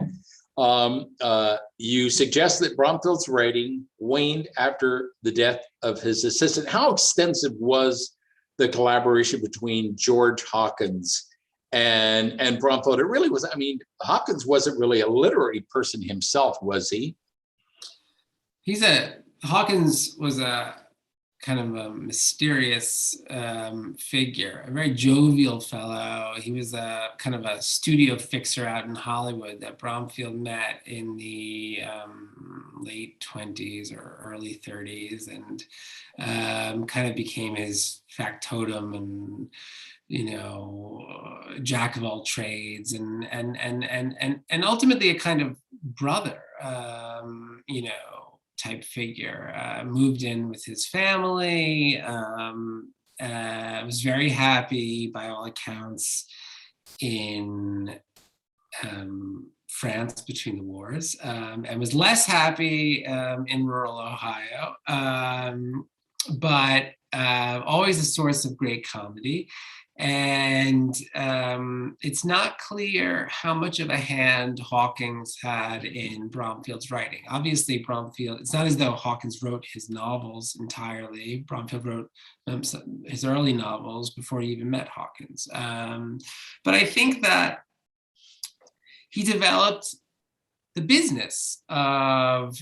you suggest that Bromfield's writing waned after the death of his assistant. How extensive was the collaboration between George Hawkins and Bromfield? It really was. I mean, Hawkins wasn't really a literary person himself, was he? Hawkins was a kind of a mysterious figure, a very jovial fellow. He was a kind of a studio fixer out in Hollywood that Bromfield met in the late 20s or early 30s, and kind of became his factotum and jack of all trades, and ultimately a kind of brother, type figure. Moved in with his family, was very happy by all accounts in France between the wars, and was less happy in rural Ohio. But always a source of great comedy. And it's not clear how much of a hand Hawkins had in Bromfield's writing. Obviously, Bromfield, it's not as though Hawkins wrote his novels entirely. Bromfield wrote his early novels before he even met Hawkins. But I think that he developed the business of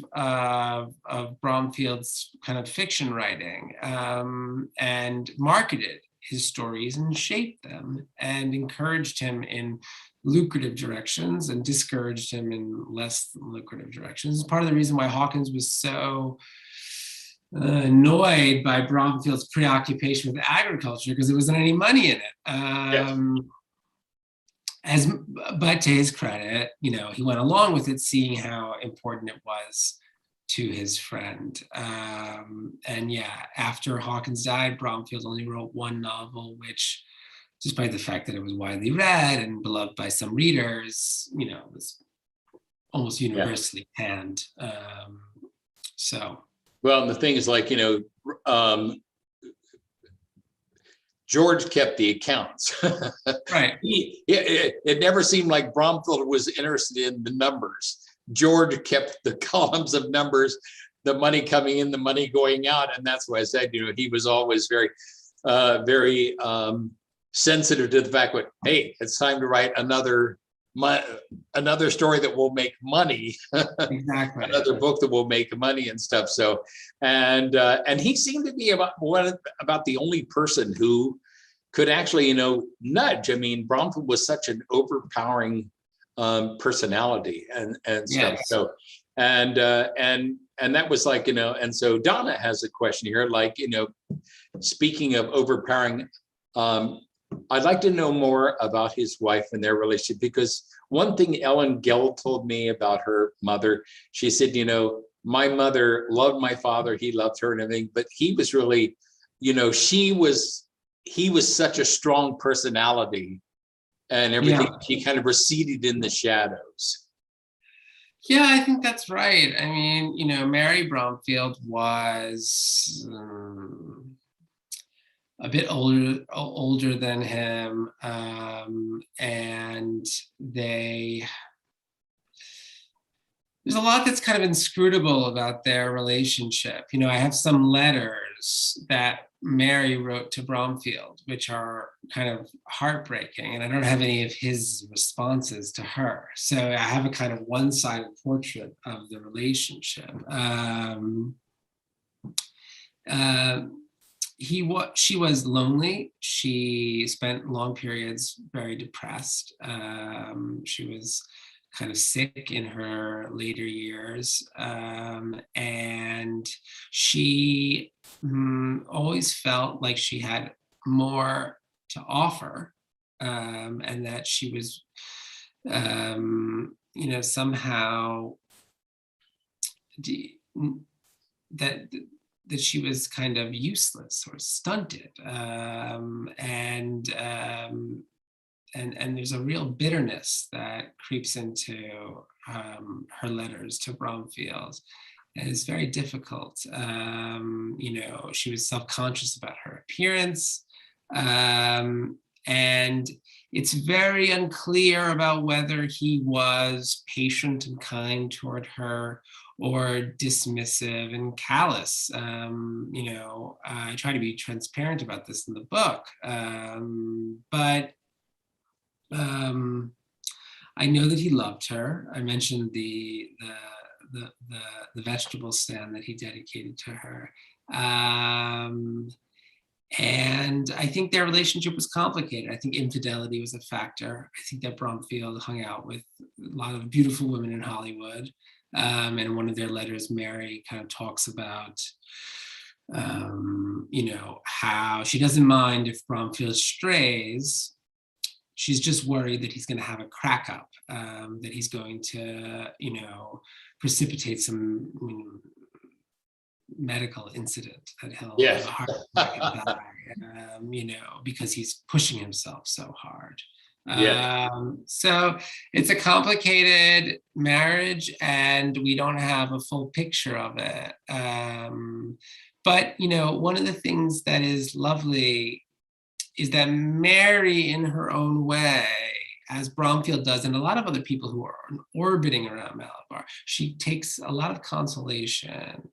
Bromfield's kind of fiction writing, and marketed his stories and shaped them and encouraged him in lucrative directions and discouraged him in less lucrative directions. Part of the reason why Hawkins was so annoyed by Bromfield's preoccupation with agriculture, because there wasn't any money in it. But to his credit, he went along with it, seeing how important it was to his friend. And yeah, after Hawkins died, Bromfield only wrote one novel, which, despite the fact that it was widely read and beloved by some readers, was almost universally panned. Well, and the thing is, like, George kept the accounts. Right. It never seemed like Bromfield was interested in the numbers. George kept the columns of numbers, the money coming in, the money going out. And that's why I said, he was always very, very sensitive to the fact that, hey, it's time to write another story that will make money. Exactly. Another book that will make money and stuff. So, and he seemed to be about the only person who could actually, nudge. I mean, Bromfield was such an overpowering personality and stuff. Yes. So, and that was like, and so Donna has a question here, like, speaking of overpowering, I'd like to know more about his wife and their relationship, because one thing Ellen Gell told me about her mother, she said, my mother loved my father, he loved her and everything, but he was really, he was such a strong personality and everything. Yeah. He kind of receded in the shadows. Yeah, I think that's right. I mean, Mary Bromfield was a bit older than him, and there's a lot that's kind of inscrutable about their relationship. I have some letters that Mary wrote to Bromfield, which are kind of heartbreaking, and I don't have any of his responses to her. So I have a kind of one-sided portrait of the relationship. She was lonely. She spent long periods very depressed. She was kind of sick in her later years. And she always felt like she had more to offer, and that she was, somehow that she was kind of useless or stunted, and there's a real bitterness that creeps into her letters to Bromfield, and it's very difficult. She was self-conscious about her appearance, and it's very unclear about whether he was patient and kind toward her or dismissive and callous. I try to be transparent about this in the book, but I know that he loved her. I mentioned the vegetable stand that he dedicated to her. And I think their relationship was complicated. I think infidelity was a factor. I think that Bromfield hung out with a lot of beautiful women in Hollywood. And in one of their letters, Mary kind of talks about, how she doesn't mind if Bromfield strays. She's just worried that he's going to have a crack up, that he's going to, precipitate some medical incident that he'll have a heart attack and die, because he's pushing himself so hard. So it's a complicated marriage, and we don't have a full picture of it. But, one of the things that is lovely is that Mary, in her own way, as Bromfield does, and a lot of other people who are orbiting around Malabar, she takes a lot of consolation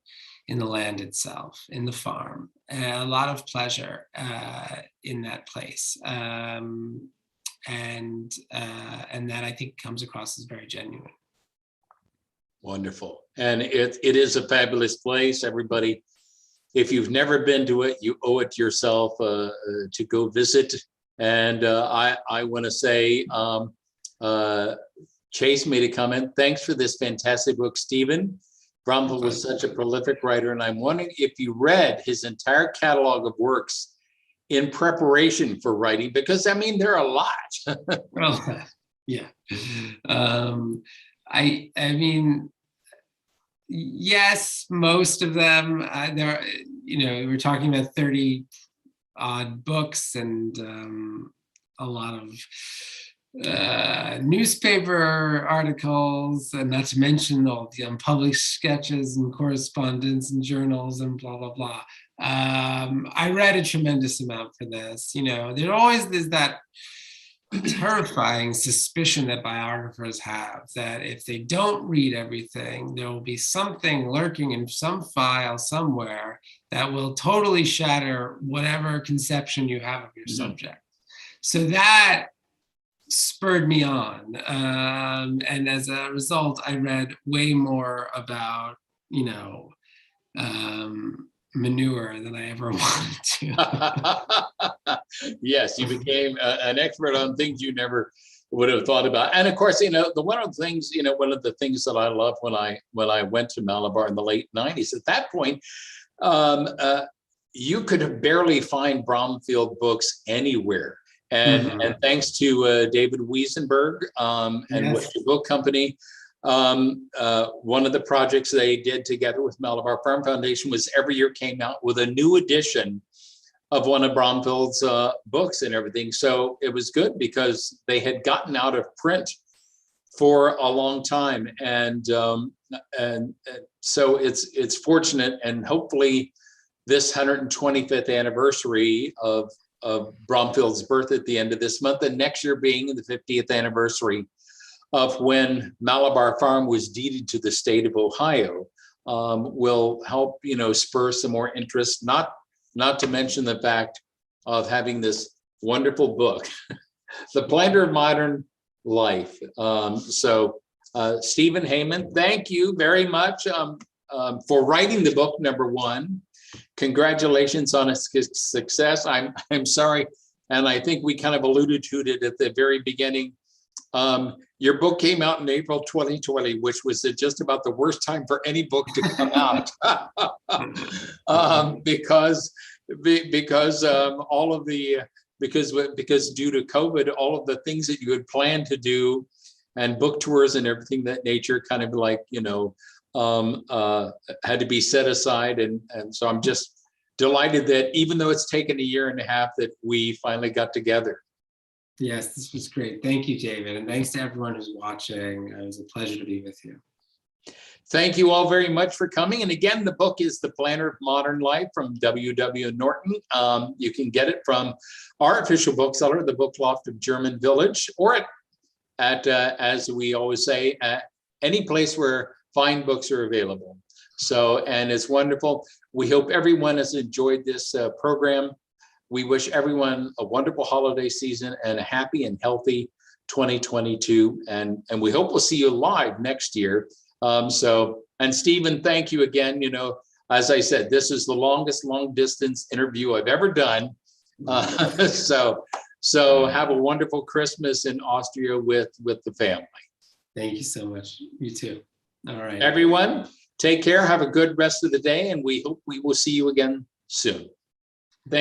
in the land itself, in the farm, and a lot of pleasure in that place. And that I think comes across as very genuine. Wonderful. And it is a fabulous place. Everybody, if you've never been to it, you owe it to yourself to go visit. And I want to say, Chase made a comment. Thanks for this fantastic book, Stephen. Bramble was such a prolific writer, and I'm wondering if you read his entire catalog of works in preparation for writing, because I mean, there are a lot. Well, yeah. I mean, yes, most of them. There, we're talking about 30 odd books and a lot of newspaper articles, and not to mention all the unpublished sketches and correspondence and journals and blah blah blah. I read a tremendous amount for this. There always is that terrifying suspicion that biographers have that if they don't read everything, there will be something lurking in some file somewhere that will totally shatter whatever conception you have of your subject. So that spurred me on. And as a result, I read way more about, manure than I ever wanted to. Yes, you became an expert on things you never would have thought about. And of course, one of the things that I loved when I went to Malabar in the late 90s, at that point, you could barely find Bromfield books anywhere. And thanks to David Wiesenberg and Yes. the book company, one of the projects they did together with Malabar Farm Foundation was every year came out with a new edition of one of Bromfield's books and everything. So it was good because they had gotten out of print for a long time, and so it's fortunate, and hopefully this 125th anniversary of Bromfield's birth at the end of this month, and next year being the 50th anniversary of when Malabar Farm was deeded to the state of Ohio, will help, spur some more interest, not to mention the fact of having this wonderful book, The Planter of Modern Life. So Stephen Heyman, thank you very much for writing the book, number one. Congratulations on its success. I'm sorry, and I think we kind of alluded to it at the very beginning. Your book came out in April 2020, which was just about the worst time for any book to come out, because due to COVID, all of the things that you had planned to do, and book tours and everything that nature kind of like had to be set aside, and so I'm just delighted that even though it's taken a year and a half, that we finally got together. Yes, this was great. Thank you, David. And thanks to everyone who's watching. It was a pleasure to be with you. Thank you all very much for coming. And again, the book is The Planter of Modern Life from W.W. Norton. You can get it from our official bookseller, the Book Loft of German Village, or at as we always say, at any place where fine books are available. So, and it's wonderful. We hope everyone has enjoyed this program. We wish everyone a wonderful holiday season and a happy and healthy 2022. And we hope we'll see you live next year. And Stephen, thank you again. As I said, this is the longest long distance interview I've ever done. So have a wonderful Christmas in Austria with the family. Thank you so much. You too. All right. Everyone, take care. Have a good rest of the day. And we hope we will see you again soon.